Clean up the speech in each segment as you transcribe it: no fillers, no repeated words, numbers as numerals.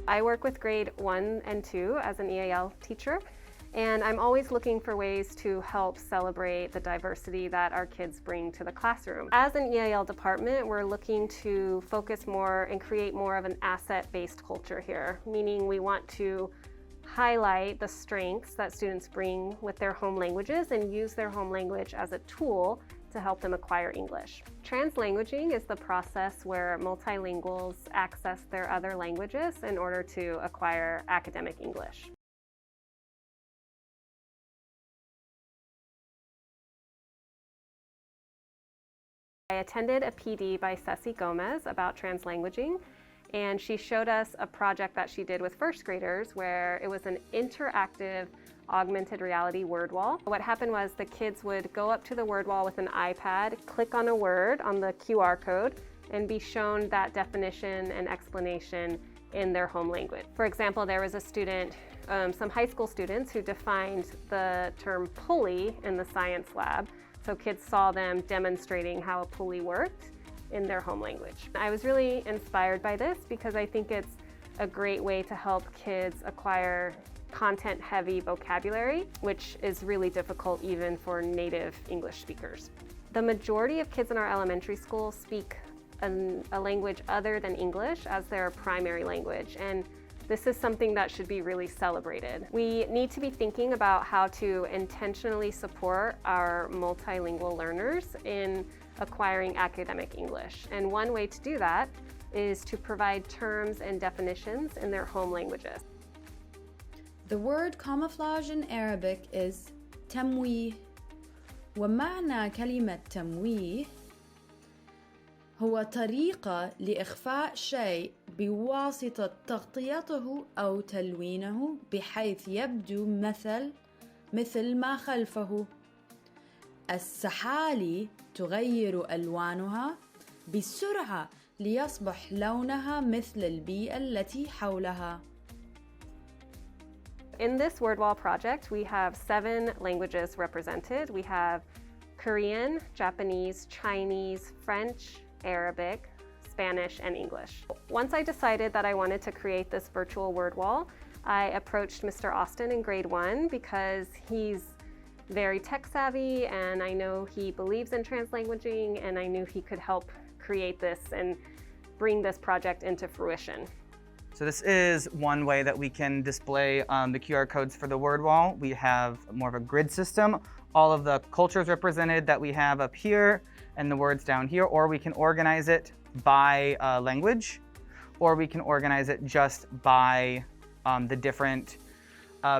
I work with grade 1 and 2 as an EAL teacher, and I'm always looking for ways to help celebrate the diversity that our kids bring to the classroom. As an EAL department, we're looking to focus more and create more of an asset-based culture here, meaning we want to highlight the strengths that students bring with their home languages and use their home language as a tool to help them acquire English. Translanguaging is the process where multilinguals access their other languages in order to acquire academic English. I attended a PD by Ceci Gomez about translanguaging, and she showed us a project that she did with first graders where it was an interactive augmented reality word wall. What happened was the kids would go up to the word wall with an iPad, click on a word on the QR code, and be shown that definition and explanation in their home language. For example, there was a student, some high school students who defined the term pulley in the science lab. So kids saw them demonstrating how a pulley worked in their home language. I was really inspired by this because I think it's a great way to help kids acquire content-heavy vocabulary, which is really difficult even for native English speakers. The majority of kids in our elementary school speak a language other than English as their primary language, and this is something that should be really celebrated. We need to be thinking about how to intentionally support our multilingual learners in acquiring academic English. And one way to do that is to provide terms and definitions in their home languages. The word camouflage in Arabic is تمويه. ومعنى كلمة تمويه هو طريقة لإخفاء شيء بواسطة تغطيته أو تلوينه بحيث يبدو مثل ما خلفه. السحالي تغير ألوانها بسرعة ليصبح لونها مثل البيئة التي حولها. In this word wall project, we have 7 languages represented. We have Korean, Japanese, Chinese, French, Arabic, Spanish, and English. Once I decided that I wanted to create this virtual word wall, I approached Mr. Austin in grade 1 because he's very tech savvy and I know he believes in translanguaging, and I knew he could help create this and bring this project into fruition. So this is one way that we can display the QR codes for the word wall. We have more of a grid system. All of the cultures represented that we have up here and the words down here, or we can organize it by language, or we can organize it just by the different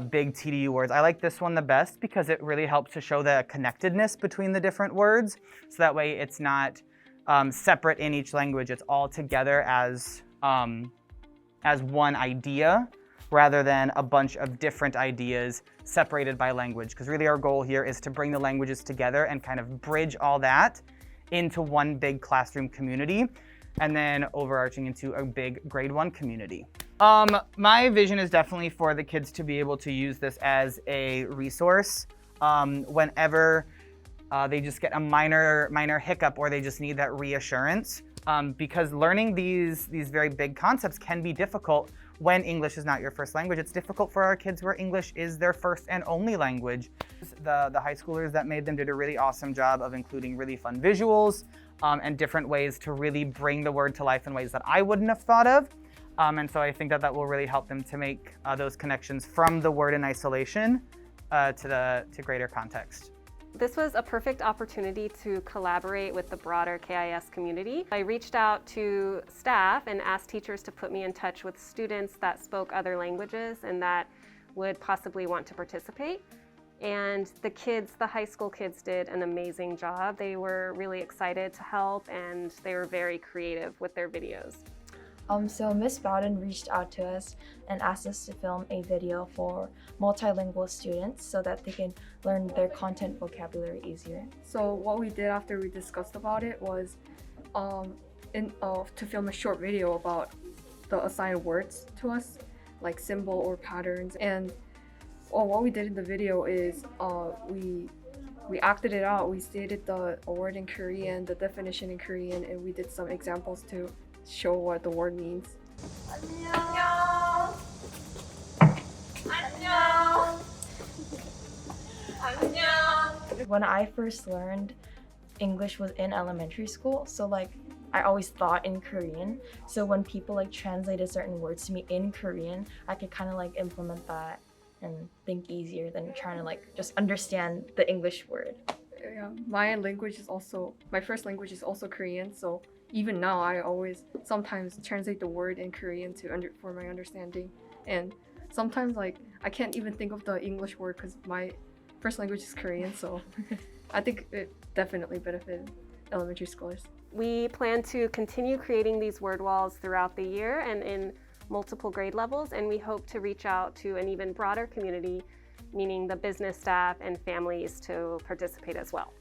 big TDU words. I like this one the best because it really helps to show the connectedness between the different words. So that way it's not separate in each language. It's all together as one idea rather than a bunch of different ideas separated by language. Because really our goal here is to bring the languages together and kind of bridge all that into one big classroom community and then overarching into a big grade 1 community. My vision is definitely for the kids to be able to use this as a resource whenever they just get a minor hiccup or they just need that reassurance. Because learning these very big concepts can be difficult when English is not your first language. It's difficult for our kids where English is their first and only language. The high schoolers that made them did a really awesome job of including really fun visuals and different ways to really bring the word to life in ways that I wouldn't have thought of. And so I think that will really help them to make those connections from the word in isolation to greater context. This was a perfect opportunity to collaborate with the broader KIS community. I reached out to staff and asked teachers to put me in touch with students that spoke other languages and that would possibly want to participate. And the high school kids did an amazing job. They were really excited to help and they were very creative with their videos. So Ms. Bowden reached out to us and asked us to film a video for multilingual students so that they can learn their content vocabulary easier. So what we did after we discussed about it was to film a short video about the assigned words to us, like symbol or patterns. And what we did in the video is we acted it out. We stated a word in Korean, the definition in Korean, and we did some examples to show what the word means. 안녕. When I first learned English was in elementary school, so like I always thought in Korean. So when people like translated certain words to me in Korean, I could kind of like implement that and think easier than trying to like just understand the English word. Yeah, my first language is also Korean, so even now I always sometimes translate the word in Korean for my understanding, and sometimes like I can't even think of the English word because my first language is Korean, so I think it definitely benefited elementary scholars. We plan to continue creating these word walls throughout the year and in multiple grade levels, and we hope to reach out to an even broader community, meaning the business staff and families, to participate as well.